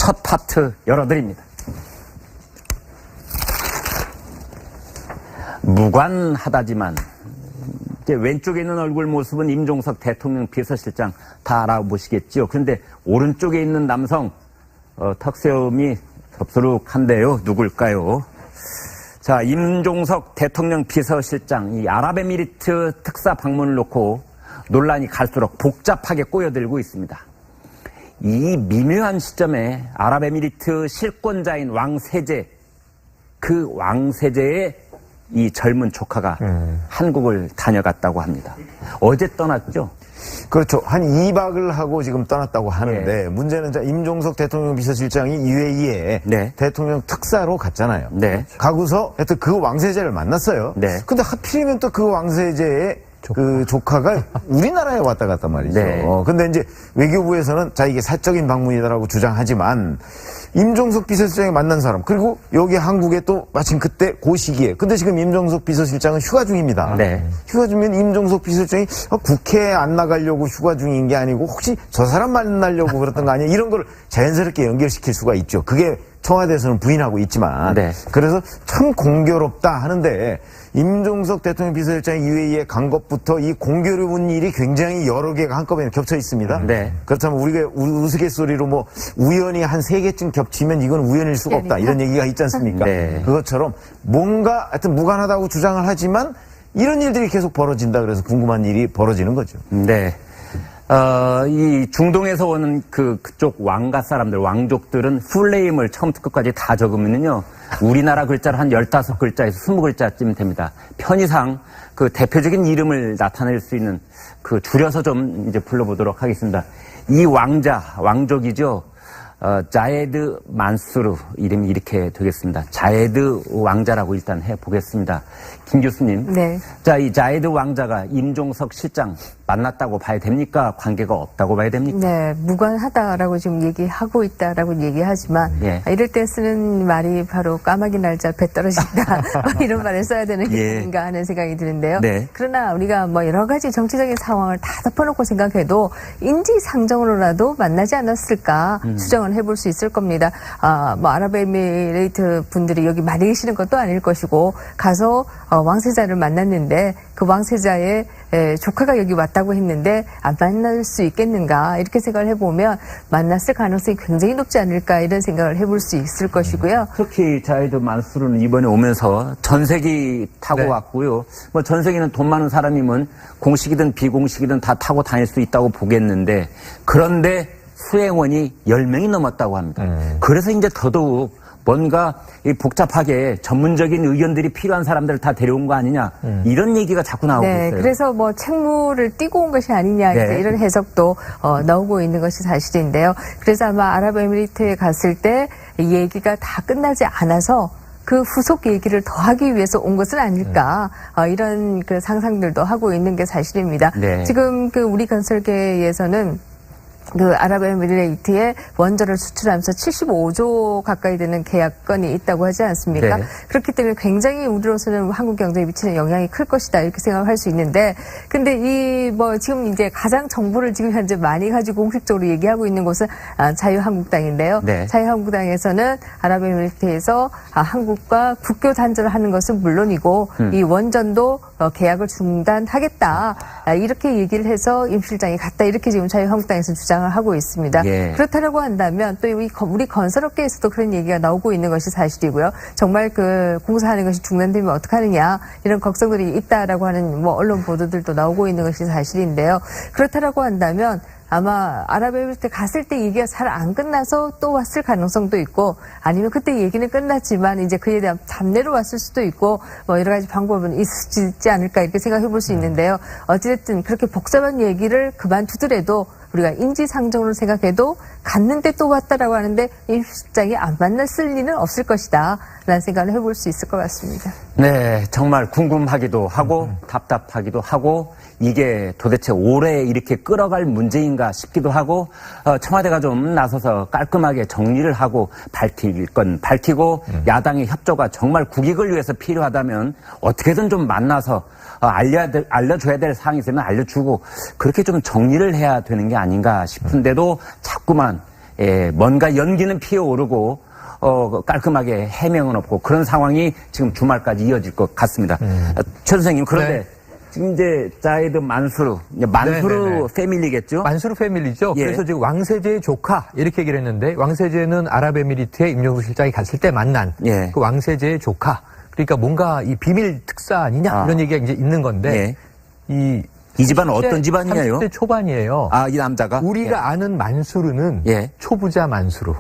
첫 파트 열어드립니다. 무관하다지만 이제 왼쪽에 있는 얼굴 모습은 임종석 대통령 비서실장 다 알아보시겠죠. 그런데 오른쪽에 있는 남성 턱세움이 섭수룩한데요. 누굴까요? 자, 임종석 대통령 비서실장 이 아랍에미리트 특사 방문을 놓고 논란이 갈수록 복잡하게 꼬여들고 있습니다. 이 미묘한 시점에 아랍에미리트 실권자인 왕세제, 그 왕세제의 이 젊은 조카가 한국을 다녀갔다고 합니다. 어제 떠났죠? 그렇죠. 한 2박을 하고 지금 떠났다고 하는데 네. 문제는 임종석 대통령 비서실장이 UAE에 네. 대통령 특사로 갔잖아요. 네. 가고서 하여튼 그 왕세제를 만났어요. 네. 근데 하필이면 또 그 왕세제의 그 조카가 우리나라에 왔다 갔단 말이죠. 네. 근데 이제 외교부에서는 자, 이게 사적인 방문이다라고 주장하지만 임종석 비서실장이 만난 사람, 그리고 여기 한국에 또 마침 그때 그 시기에, 근데 지금 임종석 비서실장은 휴가 중입니다. 네. 휴가 중이면 임종석 비서실장이 국회에 안 나가려고 휴가 중인 게 아니고 혹시 저 사람 만나려고 그랬던 거 아니야? 이런 걸 자연스럽게 연결시킬 수가 있죠. 그게 청와대에서는 부인하고 있지만. 네. 그래서 참 공교롭다 하는데 임종석 대통령 비서실장이 UAE에 간 것부터 이 공교로운 일이 굉장히 여러 개가 한꺼번에 겹쳐 있습니다. 네. 그렇다면 우리가 우스갯소리로 뭐 우연히 한 3개쯤 겹치면 이건 우연일 수가 없다, 이런 얘기가 있지 않습니까? 네. 그것처럼 뭔가 하여튼 무관하다고 주장을 하지만 이런 일들이 계속 벌어진다 그래서 궁금한 일이 벌어지는 거죠. 네. 이 중동에서 오는 그쪽 왕가 사람들, 왕족들은 풀네임을 처음부터 끝까지 다 적으면요. 우리나라 글자로 한 15글자에서 20글자쯤 됩니다. 편의상 그 대표적인 이름을 나타낼 수 있는 그 줄여서 좀 이제 불러보도록 하겠습니다. 이 왕족이죠. 자예드 만수르 이름이 이렇게 되겠습니다. 자예드 왕자라고 일단 해보겠습니다. 김 교수님. 네. 자, 이 자예드 왕자가 임종석 실장 만났다고 봐야 됩니까? 관계가 없다고 봐야 됩니까? 네, 무관하다라고 지금 얘기하고 있다라고 얘기하지만 예. 이럴 때 쓰는 말이 바로 까마귀 날짜 배 떨어진다 이런 말을 써야 되는 게 예. 아닌가 하는 생각이 드는데요. 네. 그러나 우리가 뭐 여러 가지 정치적인 상황을 다 덮어놓고 생각해도 인지상정으로라도 만나지 않았을까 추정을 해볼 수 있을 겁니다. 뭐 아랍에미레이트 분들이 여기 많이 계시는 것도 아닐 것이고 가서 왕세자를 만났는데 그 왕세자의 조카가 여기 왔다고 했는데 안 만날 수 있겠는가 이렇게 생각을 해보면 만났을 가능성이 굉장히 높지 않을까 이런 생각을 해볼 수 있을 것이고요. 특히 자이드 만수르는 이번에 오면서 전세기 타고 네. 왔고요. 뭐 전세기는 돈 많은 사람이면 공식이든 비공식이든 다 타고 다닐 수 있다고 보겠는데 그런데 수행원이 10명이 넘었다고 합니다. 그래서 이제 더더욱 뭔가 복잡하게 전문적인 의견들이 필요한 사람들을 다 데려온 거 아니냐 이런 얘기가 자꾸 나오고 네, 있어요. 그래서 뭐 책무를 띄고 온 것이 아니냐 이제 네. 이런 해석도 나오고 있는 것이 사실인데요. 그래서 아마 아랍에미리트에 갔을 때 이 얘기가 다 끝나지 않아서 그 후속 얘기를 더 하기 위해서 온 것은 아닐까 이런 그 상상들도 하고 있는 게 사실입니다. 네. 지금 그 우리 건설계에서는 그 아랍에미레이트에 원전을 수출하면서 75조 가까이 되는 계약건이 있다고 하지 않습니까? 네. 그렇기 때문에 굉장히 우리로서는 한국 경제에 미치는 영향이 클 것이다 이렇게 생각할 수 있는데, 근데 이 뭐 지금 이제 가장 정보를 지금 현재 많이 가지고 공식적으로 얘기하고 있는 곳은 자유한국당인데요. 네. 자유한국당에서는 아랍에미레이트에서 한국과 국교 단절을 하는 것은 물론이고 이 원전도 계약을 중단하겠다 이렇게 얘기를 해서 임 실장이 갔다 이렇게 지금 자유한국당에서 주장을 하고 있습니다. 예. 그렇다고 한다면 또 우리 건설업계에서도 그런 얘기가 나오고 있는 것이 사실이고요. 정말 그 공사하는 것이 중단되면 어떡하느냐 이런 걱정들이 있다라고 하는 뭐 언론 보도들도 나오고 있는 것이 사실인데요. 그렇다고 한다면 아마 아랍에미리트 갔을 때 얘기가 잘 안 끝나서 또 왔을 가능성도 있고 아니면 그때 얘기는 끝났지만 이제 그에 대한 답례로 왔을 수도 있고 뭐 여러 가지 방법은 있지 않을까 이렇게 생각해 볼 수 있는데요. 어찌됐든 그렇게 복잡한 얘기를 그만두더라도 우리가 인지상정으로 생각해도 갔는데 또 왔다라고 하는데 이 실장이 안 만났을 리는 없을 것이다 라는 생각을 해볼 수 있을 것 같습니다. 네, 정말 궁금하기도 하고 답답하기도 하고 이게 도대체 오래 이렇게 끌어갈 문제인가 싶기도 하고 청와대가 좀 나서서 깔끔하게 정리를 하고 밝힐 건 밝히고 야당의 협조가 정말 국익을 위해서 필요하다면 어떻게든 좀 만나서 알려줘야 될 사항이 있으면 알려주고 그렇게 좀 정리를 해야 되는 게 아닌가 싶은데도 자꾸만 뭔가 연기는 피어오르고 깔끔하게 해명은 없고 그런 상황이 지금 주말까지 이어질 것 같습니다. 최 선생님, 그런데 네. 지금 이제 자이드 만수르, 만수르 패밀리겠죠? 만수르 패밀리죠. 예. 그래서 지금 왕세제의 조카 이렇게 얘기를 했는데 왕세제는 아랍에미리트에 임종석 실장이 갔을 때 만난 예. 그 왕세제의 조카. 그러니까 뭔가 이 비밀 특사 아니냐 이런 얘기가 이제 있는 건데 이 집안은 어떤 집안이에요? 30대 초반이에요. 이 남자가? 우리가 아는 만수르는 예. 초부자 만수르.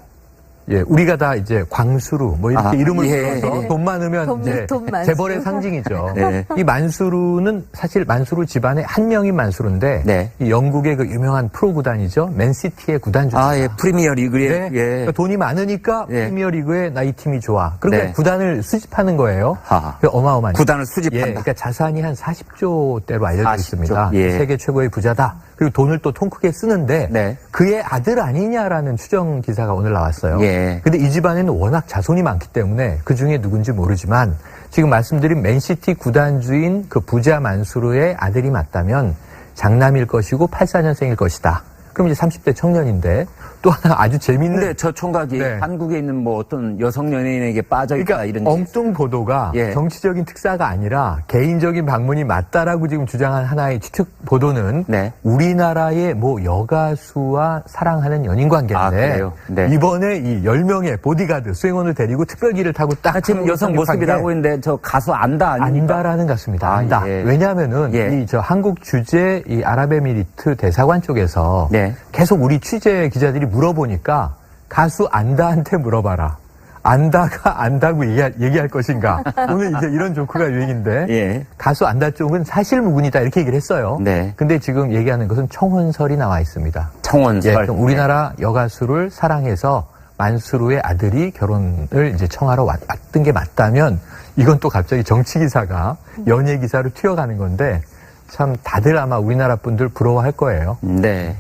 예, 우리가 다 이제 광수루 뭐 이렇게 이름을 불러서 돈 많으면 이제 돈 만수르. 재벌의 상징이죠. 네. 이 만수르는 사실 만수르 집안의 한 명인 만수르인데 네. 이 영국의 그 유명한 프로 구단이죠. 맨시티의 구단주입니다. 예, 프리미어 리그에. 네. 그러니까 돈이 많으니까 예. 프리미어리그에 나이 팀이 좋아. 그러니까 네. 구단을 수집하는 거예요. 하하. 그 어마어마한 구단을 수집한다. 예, 그러니까 자산이 한 40조대로 알려져 40조. 있습니다. 예. 세계 최고의 부자다. 그리고 돈을 또 통 크게 쓰는데 네. 그의 아들 아니냐라는 추정 기사가 오늘 나왔어요. 예. 근데 이 집안에는 워낙 자손이 많기 때문에 그 중에 누군지 모르지만 지금 말씀드린 맨시티 구단주인 그 부자 만수르의 아들이 맞다면 장남일 것이고 84년생일 것이다. 그럼 이제 30대 청년인데 또 하나 아주 재밌는 근데 저 총각이 네. 한국에 있는 뭐 어떤 여성 연예인에게 빠져있다 그러니까 이런. 엉뚱 보도가 예. 정치적인 특사가 아니라 개인적인 방문이 맞다라고 지금 주장한 하나의 추측 보도는 네. 우리나라의 뭐 여가수와 사랑하는 연인 관계인데 그래요? 네. 이번에 이 10명의 보디가드 수행원을 데리고 특별기를 타고 딱 지금 여성 모습이라고 했는데 저 가수 안다 아닙니까? 안다라는 같습니다. 안다. 예. 왜냐하면은 예. 이 저 한국 주재 이 아랍에미리트 대사관 쪽에서 네. 계속 우리 취재 기자들이 물어보니까 가수 안다한테 물어봐라. 안다가 안다고 얘기할 것인가. 오늘 이제 이런 조크가 유행인데 예. 가수 안다 쪽은 사실무근이다 이렇게 얘기를 했어요. 네. 근데 지금 얘기하는 것은 청혼설이 나와 있습니다. 청원설. 예, 그럼 우리나라 여가수를 사랑해서 만수르의 아들이 결혼을 이제 청하러 왔던 게 맞다면 이건 또 갑자기 정치 기사가 연예 기사로 튀어가는 건데 참 다들 아마 우리나라 분들 부러워할 거예요. 네.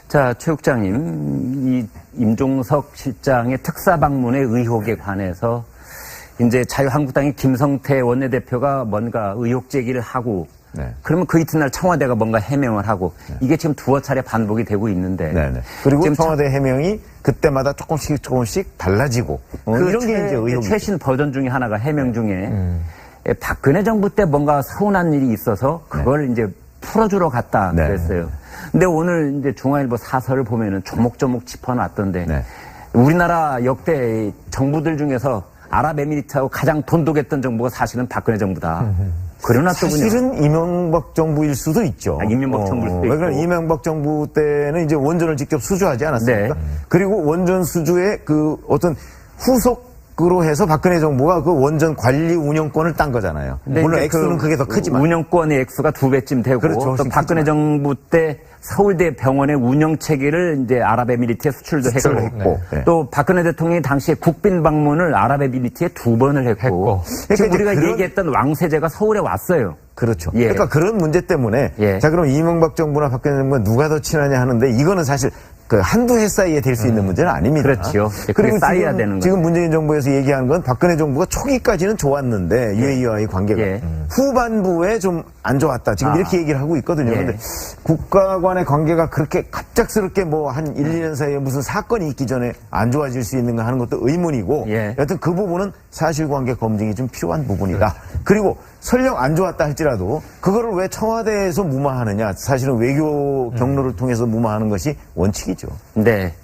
자, 최 국장님, 이 임종석 실장의 특사 방문의 의혹에 관해서 이제 자유한국당의 김성태 원내대표가 뭔가 의혹 제기를 하고 네. 그러면 그 이튿날 청와대가 뭔가 해명을 하고 이게 지금 두어 차례 반복이 되고 있는데 네네. 그리고 지금 청와대 해명이 그때마다 조금씩 달라지고 이런 게 이제 의혹이 최신 버전 중에 하나가 해명 중에 박근혜 정부 때 뭔가 서운한 일이 있어서 그걸 이제 풀어주러 갔다 네. 그랬어요. 근데 오늘 이제 중앙일보 사설을 보면은 조목조목 짚어놨던데 네. 우리나라 역대 정부들 중에서 아랍에미리트하고 가장 돈독했던 정부가 사실은 박근혜 정부다. 그래놨더군요. 사실은 이명박 정부일 수도 있죠. 이명박 정부일 수도 왜냐면 있고. 이명박 정부 때는 이제 원전을 직접 수주하지 않았습니까? 네. 그리고 원전 수주의 그 어떤 후속으로 해서 박근혜 정부가 그 원전 관리 운영권을 딴 거잖아요. 물론 이제 액수는 그게 더 크지만. 운영권의 액수가 2배쯤 되고 그렇죠. 또 훨씬 박근혜 크지만. 정부 때 서울대 병원의 운영 체계를 이제 아랍에미리트에 수출도 수출을 했고, 했고. 네. 또 박근혜 대통령이 당시에 국빈 방문을 아랍에미리트에 2번을 했고, 지금 그러니까 우리가 그런- 얘기했던 왕세제가 서울에 왔어요. 그렇죠. 예. 그러니까 그런 문제 때문에 예. 자 그럼 이명박 정부나 박근혜 정부가 누가 더 친하냐 하는데 이거는 사실 그 한두 해 사이에 될 수 있는 문제는 아닙니다. 그렇죠. 그게 쌓여야 되는 지금 거죠. 문재인 정부에서 얘기하는 건 박근혜 정부가 초기까지는 좋았는데 UAE와의 관계가 예. 후반부에 좀 안 좋았다. 지금 이렇게 얘기를 하고 있거든요. 예. 그런데 국가 간의 관계가 그렇게 갑작스럽게 뭐 한 1, 2년 사이에 무슨 사건이 있기 전에 안 좋아질 수 있는가 하는 것도 의문이고 예. 여튼 그 부분은 사실관계 검증이 좀 필요한 부분이다. 그리고 설령 안 좋았다 할지라도 그거를 왜 청와대에서 무마하느냐. 사실은 외교 경로를 통해서 무마하는 것이 원칙이죠. 네.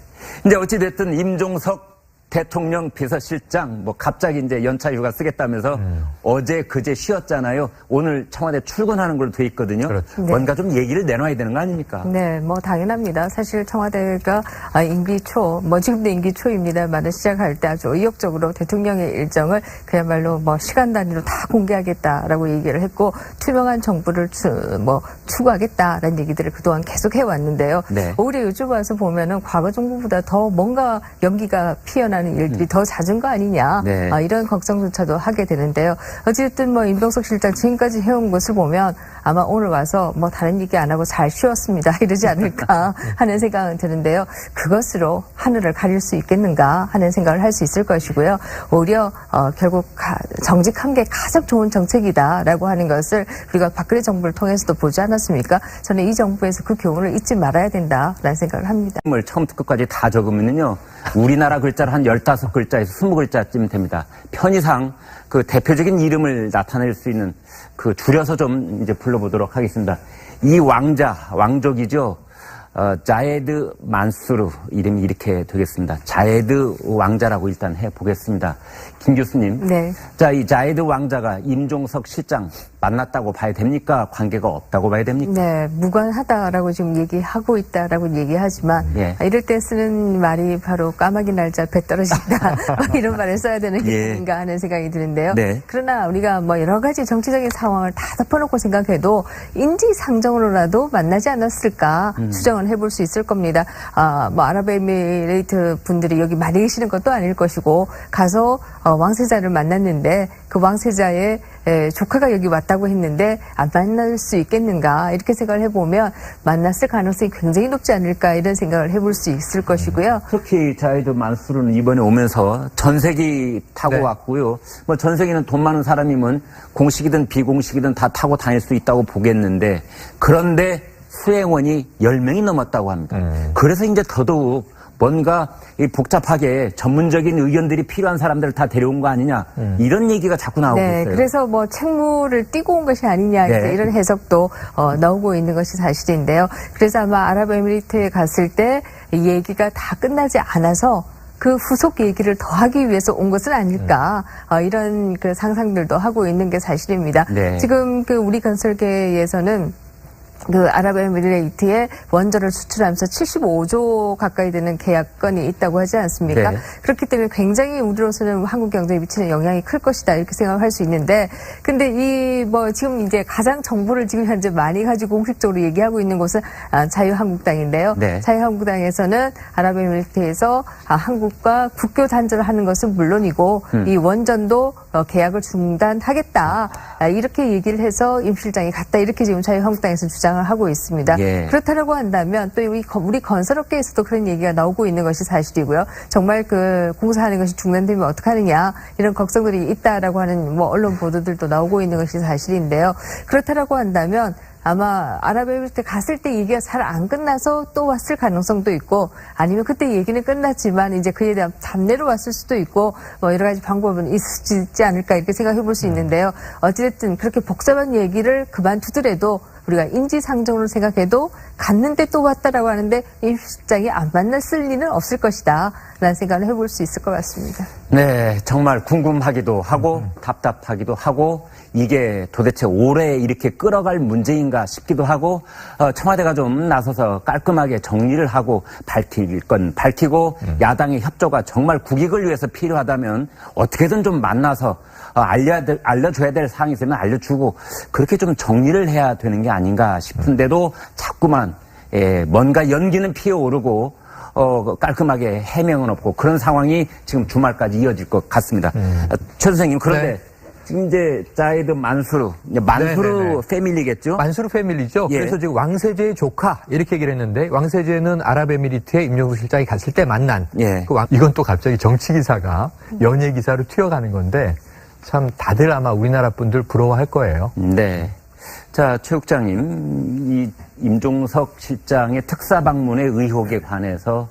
이제 어찌됐든 임종석 대통령 비서실장 뭐 갑자기 이제 연차 휴가 쓰겠다면서 어제 그제 쉬었잖아요. 오늘 청와대 출근하는 걸로 돼 있거든요. 그렇죠. 뭔가 좀 얘기를 내놔야 되는 거 아닙니까? 네, 뭐 당연합니다. 사실 청와대가 임기 초, 뭐 지금도 임기 초입니다만 시작할 때 아주 의욕적으로 대통령의 일정을 그야말로 뭐 시간 단위로 다 공개하겠다라고 얘기를 했고 투명한 정부를 추구하겠다라는 얘기들을 그동안 계속 해왔는데요. 네. 오히려 요즘 와서 보면은 과거 정부보다 더 뭔가 연기가 피어나는 일어나는 일들이 더 잦은 거 아니냐. 네. 이런 걱정조차도 하게 되는데요. 어쨌든 뭐 임종석 실장 지금까지 해온 것을 보면 아마 오늘 와서 뭐 다른 얘기 안 하고 잘 쉬었습니다. 이러지 않을까 하는 생각은 드는데요. 그것으로 하늘을 가릴 수 있겠는가 하는 생각을 할 수 있을 것이고요. 오히려 결국 정직한 게 가장 좋은 정책이다라고 하는 것을 우리가 박근혜 정부를 통해서도 보지 않았습니까? 저는 이 정부에서 그 교훈을 잊지 말아야 된다라는 생각을 합니다. 을 처음부터 끝까지 다 적으면요. 우리나라 글자를 한 15글자에서 20글자쯤 됩니다. 편의상 그 대표적인 이름을 나타낼 수 있는 그 줄여서 좀 이제 불러보도록 하겠습니다. 이 왕족이죠. 자예드 만수르 이름이 이렇게 되겠습니다. 자예드 왕자라고 일단 해보겠습니다. 김 교수님. 네. 자, 이 자예드 왕자가 임종석 실장 만났다고 봐야 됩니까? 관계가 없다고 봐야 됩니까? 네, 무관하다라고 지금 얘기하고 있다라고 얘기하지만 예. 이럴 때 쓰는 말이 바로 까마귀 날짜 배 떨어진다 이런 말을 써야 되는 게 예. 아닌가 하는 생각이 드는데요. 네. 그러나 우리가 뭐 여러 가지 정치적인 상황을 다 덮어놓고 생각해도 인지상정으로라도 만나지 않았을까 추정은 해볼 수 있을 겁니다. 뭐 아랍에미레이트 분들이 여기 많이 계시는 것도 아닐 것이고 가서 왕세자를 만났는데 그 왕세자의 조카가 여기 왔다고 했는데 안 만날 수 있겠는가 이렇게 생각을 해보면 만났을 가능성이 굉장히 높지 않을까 이런 생각을 해볼 수 있을 것이고요. 특히 자이드 만수르는 이번에 오면서 전세기 타고 네. 왔고요. 뭐 전세기는 돈 많은 사람이면 공식이든 비공식이든 다 타고 다닐 수 있다고 보겠는데 그런데 수행원이 10명이 넘었다고 합니다. 그래서 이제 더더욱 뭔가 이 복잡하게 전문적인 의견들이 필요한 사람들을 다 데려온 거 아니냐 이런 얘기가 자꾸 나오고 네, 있어요. 그래서 뭐 책무를 띄고 온 것이 아니냐 이제 네. 이런 해석도 나오고 있는 것이 사실인데요. 그래서 아마 아랍에미리트에 갔을 때 이 얘기가 다 끝나지 않아서 그 후속 얘기를 더 하기 위해서 온 것은 아닐까 이런 그 상상들도 하고 있는 게 사실입니다. 네. 지금 그 우리 건설계에서는 그 아랍에미레이트에 원전을 수출하면서 75조 가까이 되는 계약건이 있다고 하지 않습니까? 네. 그렇기 때문에 굉장히 우리로서는 한국 경제에 미치는 영향이 클 것이다 이렇게 생각할 수 있는데, 근데 이 뭐 지금 이제 가장 정보를 지금 현재 많이 가지고 공식적으로 얘기하고 있는 곳은 자유한국당인데요. 네. 자유한국당에서는 아랍에미레이트에서 한국과 국교 단절을 하는 것은 물론이고 이 원전도 계약을 중단하겠다 이렇게 얘기를 해서 임 실장이 갔다 이렇게 지금 자유한국당에서 주장을 하고 있습니다. 예. 그렇다고 한다면 또 우리 건설업계에서도 그런 얘기가 나오고 있는 것이 사실이고요. 정말 그 공사하는 것이 중단되면 어떡하느냐 이런 걱정들이 있다라고 하는 뭐 언론 보도들도 나오고 있는 것이 사실인데요. 그렇다고 한다면 아마 아랍에미리트 갔을 때 얘기가 잘 안 끝나서 또 왔을 가능성도 있고 아니면 그때 얘기는 끝났지만 이제 그에 대한 답례로 왔을 수도 있고 뭐 여러 가지 방법은 있지 않을까 이렇게 생각해 볼 수 있는데요. 어찌됐든 그렇게 복잡한 얘기를 그만두더라도 우리가 인지상정으로 생각해도 갔는데 또 왔다라고 하는데 임 실장이 안 만났을 리는 없을 것이다 라는 생각을 해볼 수 있을 것 같습니다. 네, 정말 궁금하기도 하고 답답하기도 하고 이게 도대체 오래 이렇게 끌어갈 문제인가 싶기도 하고 청와대가 좀 나서서 깔끔하게 정리를 하고 밝힐 건 밝히고 야당의 협조가 정말 국익을 위해서 필요하다면 어떻게든 좀 만나서 알려줘야 될 사항이 있으면 알려주고 그렇게 좀 정리를 해야 되는 게 아닌가 싶은데도 자꾸만 뭔가 연기는 피어오르고 깔끔하게 해명은 없고 그런 상황이 지금 주말까지 이어질 것 같습니다. 최 선생님 그런데 네. 지금 이제 자이드 만수르 네네네. 패밀리겠죠? 만수르 패밀리죠. 예. 그래서 지금 왕세제의 조카 이렇게 얘기를 했는데 왕세제는 아랍에미리트에 임종석 실장이 갔을 때 만난 예. 이건 또 갑자기 정치 기사가 연예 기사로 튀어가는 건데 참 다들 아마 우리나라 분들 부러워할 거예요. 네. 자, 최 국장님, 이 임종석 실장의 특사 방문의 의혹에 관해서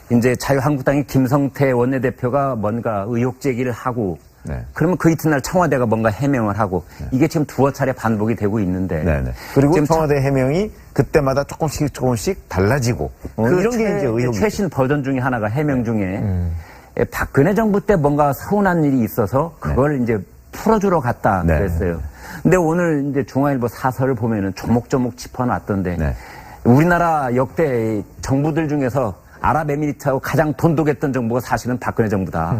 이제 자유한국당의 김성태 원내대표가 뭔가 의혹 제기를 하고 네. 그러면 그 이튿날 청와대가 뭔가 해명을 하고 이게 지금 두어 차례 반복이 되고 있는데 네네. 그리고 지금 청와대 해명이 그때마다 조금씩 달라지고 이런 게 이제 의혹이 최신 버전 중에 하나가 해명 중에 박근혜 정부 때 뭔가 서운한 일이 있어서 그걸 이제 풀어주러 갔다 네. 그랬어요. 근데 오늘 이제 중앙일보 사설을 보면은 조목조목 짚어놨던데 네. 우리나라 역대 정부들 중에서 아랍에미리트하고 가장 돈독했던 정부가 사실은 박근혜 정부다.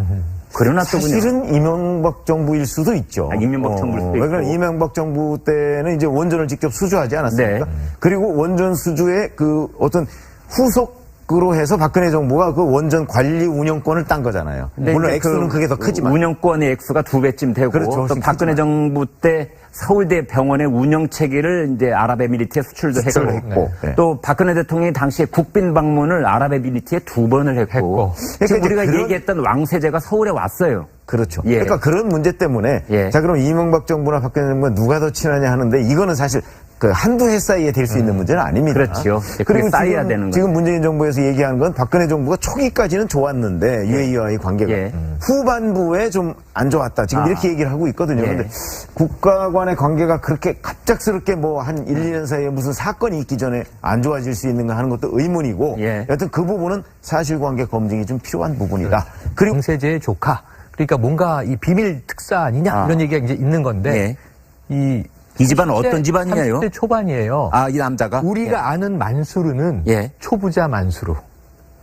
그래놨더군요. 사실은 이명박 정부일 수도 있죠. 이명박 정부일 수도 왜냐면 있고. 이명박 정부 때는 이제 원전을 직접 수주하지 않았습니까? 네. 그리고 원전 수주의 그 어떤 후속 으로 해서 박근혜 정부가 그 원전 관리 운영권을 딴 거잖아요. 물론 액수는 그게 더 크지만. 운영권의 액수가 2배쯤 되고 그렇죠. 또 박근혜 정부 때 서울대 병원의 운영 체계를 이제 아랍에미리트에 수출도 했고 네. 또 박근혜 대통령이 당시에 국빈 방문을 아랍에미리트에 2번을 했고 지금 그러니까 우리가 그런- 얘기했던 왕세제가 서울에 왔어요. 그렇죠. 예. 그러니까 그런 문제 때문에 예. 자 그럼 이명박 정부나 박근혜 정부가 누가 더 친하냐 하는데 이거는 사실 그 한두 해 사이에 될 수 있는 문제는 아닙니다. 그렇죠. 그게 쌓여야 되는 지금 거죠. 문재인 정부에서 얘기하는 건 박근혜 정부가 초기까지는 좋았는데 UAE와의 관계가 예. 후반부에 좀 안 좋았다. 지금 이렇게 얘기를 하고 있거든요. 예. 그런데 국가 간의 관계가 그렇게 갑작스럽게 뭐 한 1, 2년 사이에 무슨 사건이 있기 전에 안 좋아질 수 있는가 하는 것도 의문이고 예. 여하튼 그 부분은 사실관계 검증이 좀 필요한 부분이다. 그리고 왕세제의 조카. 그러니까 뭔가 이 비밀 특사 아니냐 이런 얘기가 이제 있는 건데 이 집안은 어떤 집안이에요? 30대 초반이에요. 아, 이 남자가? 우리가 아는 만수르는 예. 초부자 만수르.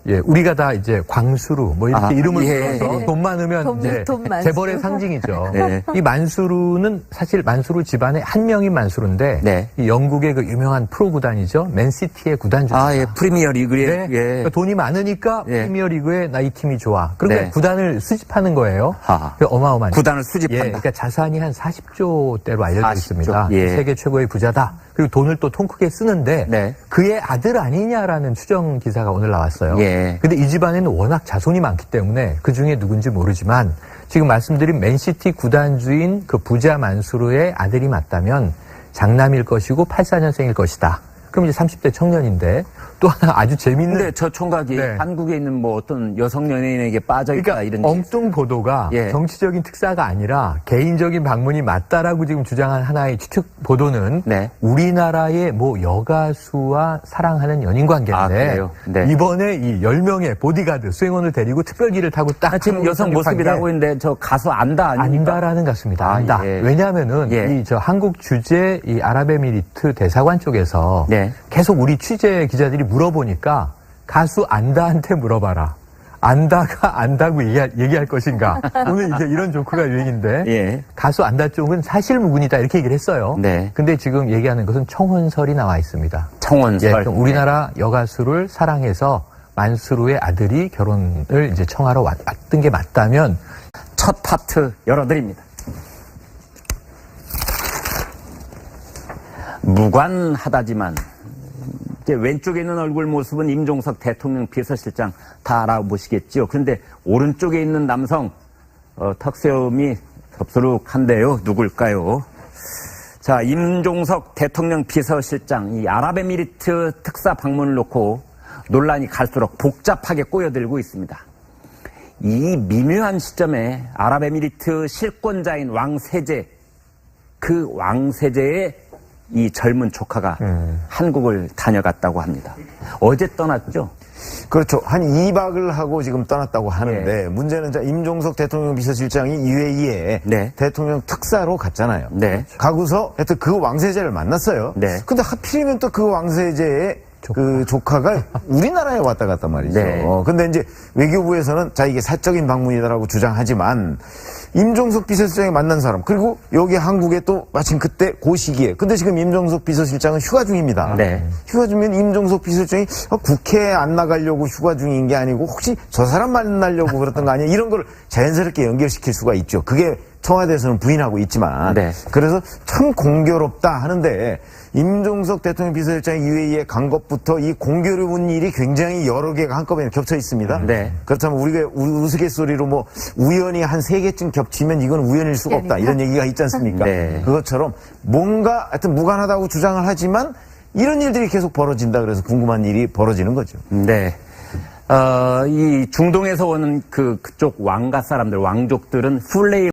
예, 우리가 다 이제 광수루 뭐 이렇게 아, 이름을 예, 불러서 예. 돈 많으면 돈 이제 만수르. 재벌의 상징이죠. 네. 이 만수르는 사실 만수르 집안의 한 명인 만수르인데 네. 이 영국의 그 유명한 프로 구단이죠. 맨시티의 구단주입니다. 아, 예, 프리미어 리그에. 네. 예. 그러니까 돈이 많으니까 예. 프리미어리그에 나 이 팀이 좋아. 그러니까 네. 구단을 수집하는 거예요. 아. 어마어마한. 구단을 수집한다. 예, 그러니까 자산이 한 40조대로 알려져 40조. 있습니다. 예. 세계 최고의 부자다. 그리고 돈을 또 통 크게 쓰는데 네. 그의 아들 아니냐라는 추정 기사가 오늘 나왔어요. 예. 근데 이 집안에는 워낙 자손이 많기 때문에 그 중에 누군지 모르지만 지금 말씀드린 맨시티 구단주인 그 부자 만수르의 아들이 맞다면 장남일 것이고 84년생일 것이다. 그럼 이제 30대 청년인데 또 하나 아주 재밌는 근데 저 총각이 네. 한국에 있는 뭐 어떤 여성 연예인에게 빠져있다 그러니까 이런 엉뚱 보도가 예. 정치적인 특사가 아니라 개인적인 방문이 맞다라고 지금 주장한 하나의 추측 보도는 네. 우리나라의 뭐 여가수와 사랑하는 연인 관계인데 아, 그래요? 네. 이번에 이 10명의 보디가드 수행원을 데리고 특별기를 타고 딱 아, 지금 여성 모습이라고 했는데 저 가수 안다 아닙니까? 아닌다라는 것 같습니다. 아, 안다. 예. 왜냐하면은 예. 이 저 한국 주재 이 아랍에미리트 대사관 쪽에서 네. 계속 우리 취재 기자들이 물어보니까 가수 안다한테 물어봐라. 안다가 안다고 얘기할 것인가. 오늘 이제 이런 조크가 유행인데 예. 가수 안다 쪽은 사실무근이다 이렇게 얘기를 했어요. 네. 근데 지금 얘기하는 것은 청혼설이 나와 있습니다. 청원설. 예, 그럼 우리나라 여가수를 사랑해서 만수르의 아들이 결혼을 이제 청하러 왔던 게 맞다면 첫 파트 열어드립니다. 무관하다지만 이제 왼쪽에 있는 얼굴 모습은 임종석 대통령 비서실장 다 알아보시겠죠. 그런데 오른쪽에 있는 남성 턱세움이 덥수룩한데요. 누굴까요? 자, 임종석 대통령 비서실장 이 아랍에미리트 특사 방문을 놓고 논란이 갈수록 복잡하게 꼬여들고 있습니다. 이 미묘한 시점에 아랍에미리트 실권자인 왕세제, 그 왕세제의 이 젊은 조카가 한국을 다녀갔다고 합니다. 어제 떠났죠? 그렇죠. 한 2박을 하고 지금 떠났다고 하는데 문제는 임종석 대통령 비서실장이 UAE에 네. 대통령 특사로 갔잖아요. 네. 가고서 하여튼 그 왕세제를 만났어요. 네. 근데 하필이면 또 그 왕세제의 그 조카가 우리나라에 왔다 갔단 말이죠. 네. 근데 이제 외교부에서는 자 이게 사적인 방문이다라고 주장하지만 임종석 비서실장이 만난 사람 그리고 여기 한국에 또 마침 그때 그 시기에 근데 지금 임종석 비서실장은 휴가 중입니다. 네. 휴가 중이면 임종석 비서실장이 국회에 안 나가려고 휴가 중인 게 아니고 혹시 저 사람 만나려고 그랬던 거 아니야? 이런 걸 자연스럽게 연결시킬 수가 있죠. 그게 청와대에서는 부인하고 있지만 네. 그래서 참 공교롭다 하는데 임종석 대통령 비서실장이 UAE에 간 것부터 이 공교로운 일이 굉장히 여러 개가 한꺼번에 겹쳐 있습니다. 네. 그렇다면 우리가 우스갯소리로 뭐 우연히 한 3개쯤 겹치면 이건 우연일 수가 없다 이런 얘기가 있지 않습니까? 네. 그것처럼 뭔가 하여튼 무관하다고 주장을 하지만 이런 일들이 계속 벌어진다 그래서 궁금한 일이 벌어지는 거죠. 네. 이 중동에서 오는 그쪽 왕가 사람들, 왕족들은 풀네임